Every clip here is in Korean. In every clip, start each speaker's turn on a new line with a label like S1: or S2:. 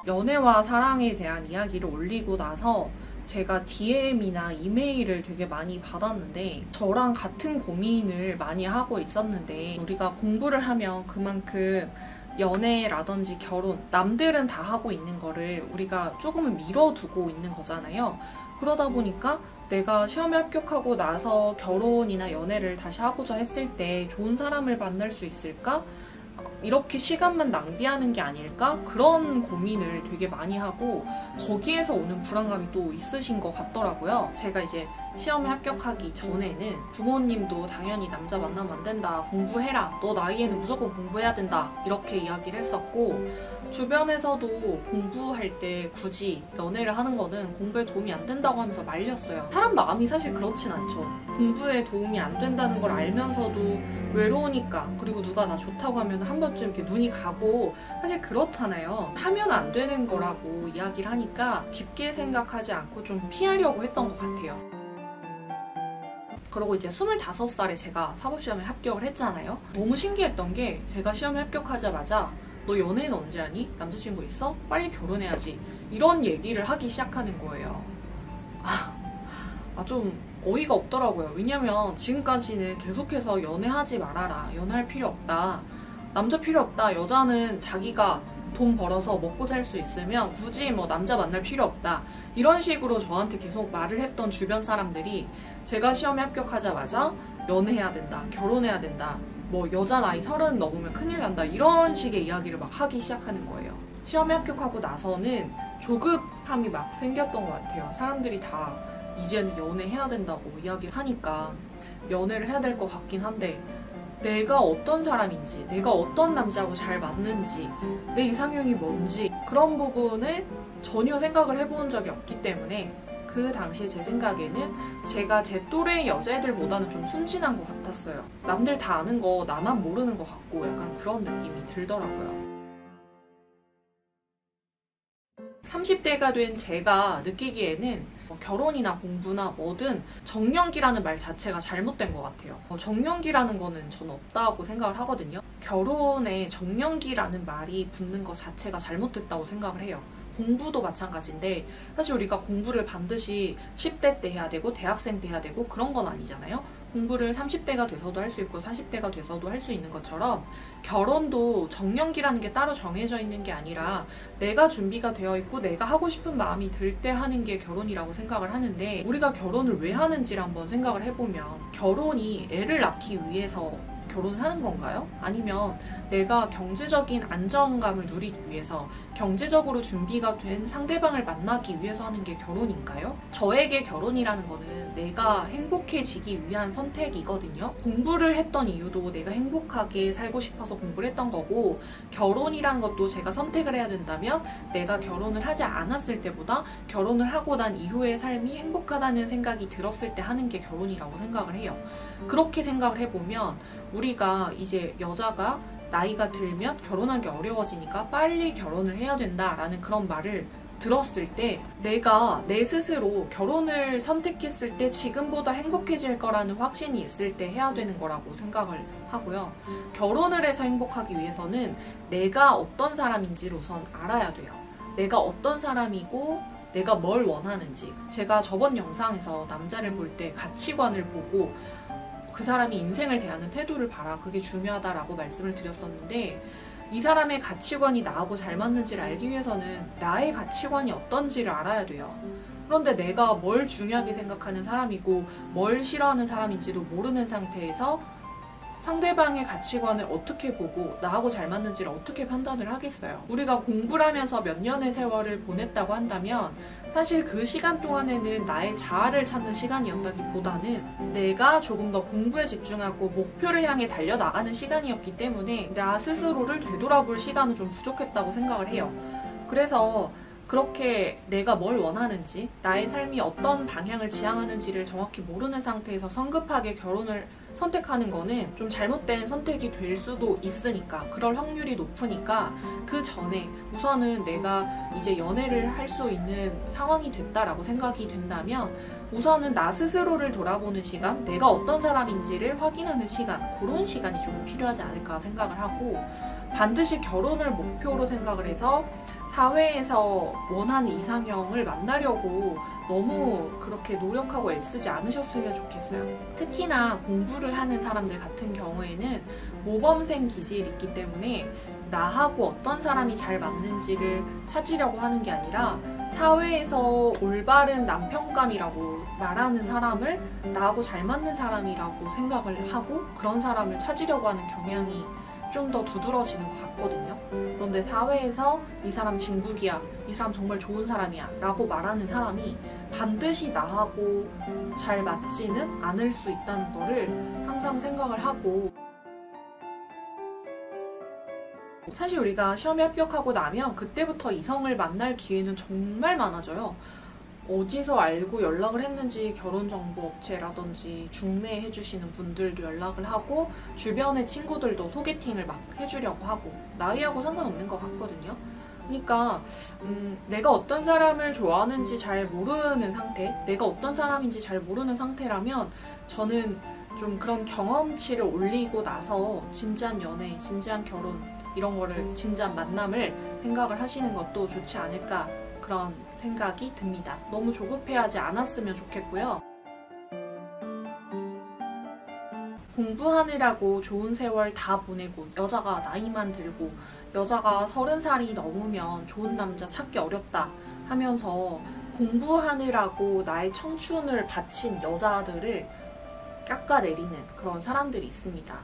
S1: 연애와 사랑에 대한 이야기를 올리고 나서 제가 DM이나 이메일을 되게 많이 받았는데 저랑 같은 고민을 많이 하고 있었는데 우리가 공부를 하면 그만큼 연애라든지 결혼, 남들은 다 하고 있는 거를 우리가 조금은 미뤄두고 있는 거잖아요. 그러다 보니까 내가 시험에 합격하고 나서 결혼이나 연애를 다시 하고자 했을 때 좋은 사람을 만날 수 있을까? 이렇게 시간만 낭비하는 게 아닐까? 그런 고민을 되게 많이 하고 거기에서 오는 불안감이 또 있으신 것 같더라고요. 제가 이제 시험에 합격하기 전에는 부모님도 당연히 남자 만나면 안 된다, 공부해라, 너 나이에는 무조건 공부해야 된다, 이렇게 이야기를 했었고 주변에서도 공부할 때 굳이 연애를 하는 거는 공부에 도움이 안 된다고 하면서 말렸어요. 사람 마음이 사실 그렇진 않죠. 공부에 도움이 안 된다는 걸 알면서도 외로우니까, 그리고 누가 나 좋다고 하면 한 번쯤 이렇게 눈이 가고, 사실 그렇잖아요. 하면 안 되는 거라고 이야기를 하니까 깊게 생각하지 않고 좀 피하려고 했던 것 같아요. 그리고 이제 25살에 제가 사법시험에 합격을 했잖아요. 너무 신기했던 게 제가 시험에 합격하자마자 너 연애는 언제 하니? 남자친구 있어? 빨리 결혼해야지. 이런 얘기를 하기 시작하는 거예요. 좀 어이가 없더라고요. 왜냐면 지금까지는 계속해서 연애하지 말아라, 연애할 필요 없다, 남자 필요 없다, 여자는 자기가 돈 벌어서 먹고 살 수 있으면 굳이 뭐 남자 만날 필요 없다, 이런 식으로 저한테 계속 말을 했던 주변 사람들이 제가 시험에 합격하자마자 연애해야 된다, 결혼해야 된다, 뭐 여자 나이 30 넘으면 큰일 난다, 이런 식의 이야기를 막 하기 시작하는 거예요. 시험에 합격하고 나서는 조급함이 막 생겼던 것 같아요. 사람들이 다 이제는 연애해야 된다고 이야기를 하니까 연애를 해야 될 것 같긴 한데, 내가 어떤 사람인지, 내가 어떤 남자하고 잘 맞는지, 내 이상형이 뭔지 그런 부분을 전혀 생각을 해본 적이 없기 때문에 그 당시에 제 생각에는 제가 제 또래 여자애들보다는 좀 순진한 것 같았어요. 남들 다 아는 거 나만 모르는 것 같고 약간 그런 느낌이 들더라고요. 30대가 된 제가 느끼기에는 결혼이나 공부나 뭐든 정년기라는 말 자체가 잘못된 것 같아요. 정년기라는 거는 저는 없다고 생각을 하거든요. 결혼에 정년기라는 말이 붙는 것 자체가 잘못됐다고 생각을 해요. 공부도 마찬가지인데 사실 우리가 공부를 반드시 10대 때 해야 되고 대학생 때 해야 되고 그런 건 아니잖아요. 공부를 30대가 돼서도 할 수 있고 40대가 돼서도 할 수 있는 것처럼 결혼도 정년기라는 게 따로 정해져 있는 게 아니라 내가 준비가 되어 있고 내가 하고 싶은 마음이 들 때 하는 게 결혼이라고 생각을 하는데, 우리가 결혼을 왜 하는지를 한번 생각을 해보면 결혼이 애를 낳기 위해서 결혼을 하는 건가요? 아니면 내가 경제적인 안정감을 누리기 위해서, 경제적으로 준비가 된 상대방을 만나기 위해서 하는 게 결혼인가요? 저에게 결혼이라는 거는 내가 행복해지기 위한 선택이거든요. 공부를 했던 이유도 내가 행복하게 살고 싶어서 공부를 했던 거고, 결혼이라는 것도 제가 선택을 해야 된다면 내가 결혼을 하지 않았을 때보다 결혼을 하고 난 이후의 삶이 행복하다는 생각이 들었을 때 하는 게 결혼이라고 생각을 해요. 그렇게 생각을 해보면 우리가 이제 여자가 나이가 들면 결혼하기 어려워지니까 빨리 결혼을 해야 된다라는 그런 말을 들었을 때 내가 내 스스로 결혼을 선택했을 때 지금보다 행복해질 거라는 확신이 있을 때 해야 되는 거라고 생각을 하고요. 결혼을 해서 행복하기 위해서는 내가 어떤 사람인지를 우선 알아야 돼요. 내가 어떤 사람이고 내가 뭘 원하는지. 제가 저번 영상에서 남자를 볼 때 가치관을 보고 그 사람이 인생을 대하는 태도를 봐라, 그게 중요하다라고 말씀을 드렸었는데, 이 사람의 가치관이 나하고 잘 맞는지를 알기 위해서는 나의 가치관이 어떤지를 알아야 돼요. 그런데 내가 뭘 중요하게 생각하는 사람이고 뭘 싫어하는 사람인지도 모르는 상태에서 상대방의 가치관을 어떻게 보고 나하고 잘 맞는지를 어떻게 판단을 하겠어요. 우리가 공부를 하면서 몇 년의 세월을 보냈다고 한다면 사실 그 시간 동안에는 나의 자아를 찾는 시간이었다기보다는 내가 조금 더 공부에 집중하고 목표를 향해 달려나가는 시간이었기 때문에 나 스스로를 되돌아볼 시간은 좀 부족했다고 생각을 해요. 그래서 그렇게 내가 뭘 원하는지, 나의 삶이 어떤 방향을 지향하는지를 정확히 모르는 상태에서 성급하게 결혼을 선택하는 거는 좀 잘못된 선택이 될 수도 있으니까, 그럴 확률이 높으니까 그 전에 우선은 내가 이제 연애를 할 수 있는 상황이 됐다라고 생각이 된다면 우선은 나 스스로를 돌아보는 시간, 내가 어떤 사람인지를 확인하는 시간, 그런 시간이 조금 필요하지 않을까 생각을 하고, 반드시 결혼을 목표로 생각을 해서 사회에서 원하는 이상형을 만나려고 너무 그렇게 노력하고 애쓰지 않으셨으면 좋겠어요. 특히나 공부를 하는 사람들 같은 경우에는 모범생 기질이 있기 때문에 나하고 어떤 사람이 잘 맞는지를 찾으려고 하는 게 아니라 사회에서 올바른 남편감이라고 말하는 사람을 나하고 잘 맞는 사람이라고 생각을 하고 그런 사람을 찾으려고 하는 경향이 좀 더 두드러지는 것 같거든요. 그런데 사회에서 이 사람 진국이야, 이 사람 정말 좋은 사람이야 라고 말하는 사람이 반드시 나하고 잘 맞지는 않을 수 있다는 거를 항상 생각을 하고, 사실 우리가 시험에 합격하고 나면 그때부터 이성을 만날 기회는 정말 많아져요. 어디서 알고 연락을 했는지 결혼정보업체라든지 중매해주시는 분들도 연락을 하고 주변의 친구들도 소개팅을 막 해주려고 하고 나이하고 상관없는 것 같거든요. 그러니까 내가 어떤 사람을 좋아하는지 잘 모르는 상태, 내가 어떤 사람인지 잘 모르는 상태라면 저는 좀 그런 경험치를 올리고 나서 진지한 연애, 진지한 결혼 이런 거를 진지한 만남을 생각을 하시는 것도 좋지 않을까 그런 생각이 듭니다. 너무 조급해하지 않았으면 좋겠고요. 공부하느라고 좋은 세월 다 보내고 여자가 나이만 들고 여자가 30살이 넘으면 좋은 남자 찾기 어렵다 하면서 공부하느라고 나의 청춘을 바친 여자들을 깎아내리는 그런 사람들이 있습니다.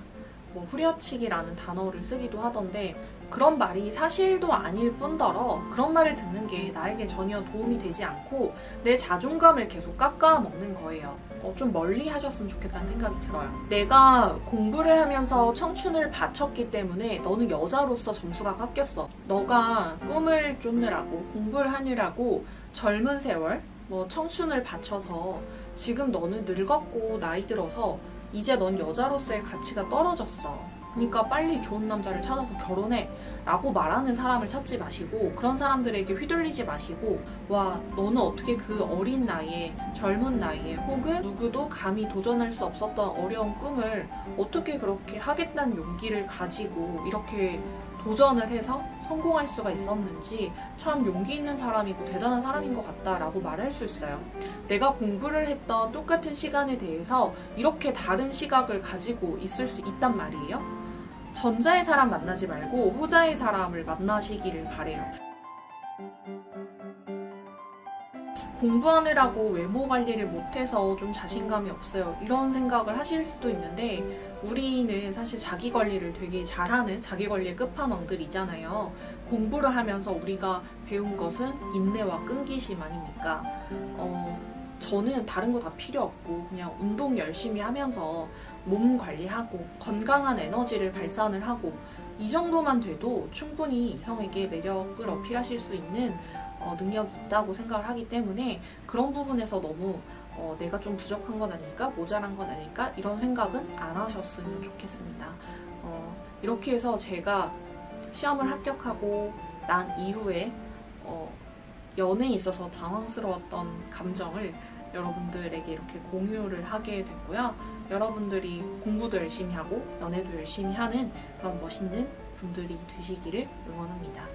S1: 뭐 후려치기라는 단어를 쓰기도 하던데 그런 말이 사실도 아닐 뿐더러 그런 말을 듣는 게 나에게 전혀 도움이 되지 않고 내 자존감을 계속 깎아먹는 거예요. 좀 멀리 하셨으면 좋겠다는 생각이 들어요. 내가 공부를 하면서 청춘을 바쳤기 때문에 너는 여자로서 점수가 깎였어. 너가 꿈을 쫓느라고 공부를 하느라고 젊은 세월, 청춘을 바쳐서 지금 너는 늙었고 나이 들어서 이제 넌 여자로서의 가치가 떨어졌어. 그러니까 빨리 좋은 남자를 찾아서 결혼해 라고 말하는 사람을 찾지 마시고 그런 사람들에게 휘둘리지 마시고 와 너는 어떻게 그 어린 나이에 젊은 나이에 혹은 누구도 감히 도전할 수 없었던 어려운 꿈을 어떻게 그렇게 하겠다는 용기를 가지고 이렇게 도전을 해서 성공할 수가 있었는지 참 용기 있는 사람이고 대단한 사람인 것 같다라고 말할 수 있어요. 내가 공부를 했던 똑같은 시간에 대해서 이렇게 다른 시각을 가지고 있을 수 있단 말이에요. 전자의 사람 만나지 말고 후자의 사람을 만나시기를 바래요. 공부하느라고 외모 관리를 못해서 좀 자신감이 없어요. 이런 생각을 하실 수도 있는데 우리는 사실 자기 관리를 되게 잘하는 자기 관리의 끝판왕들이잖아요. 공부를 하면서 우리가 배운 것은 인내와 끈기심 아닙니까? 저는 다른 거 다 필요 없고 그냥 운동 열심히 하면서 몸 관리하고 건강한 에너지를 발산을 하고 이 정도만 돼도 충분히 이성에게 매력을 어필하실 수 있는 능력이 있다고 생각을 하기 때문에 그런 부분에서 너무 내가 좀 부족한 건 아닐까? 모자란 건 아닐까? 이런 생각은 안 하셨으면 좋겠습니다. 이렇게 해서 제가 시험을 합격하고 난 이후에 연애에 있어서 당황스러웠던 감정을 여러분들에게 이렇게 공유를 하게 됐고요. 여러분들이 공부도 열심히 하고 연애도 열심히 하는 그런 멋있는 분들이 되시기를 응원합니다.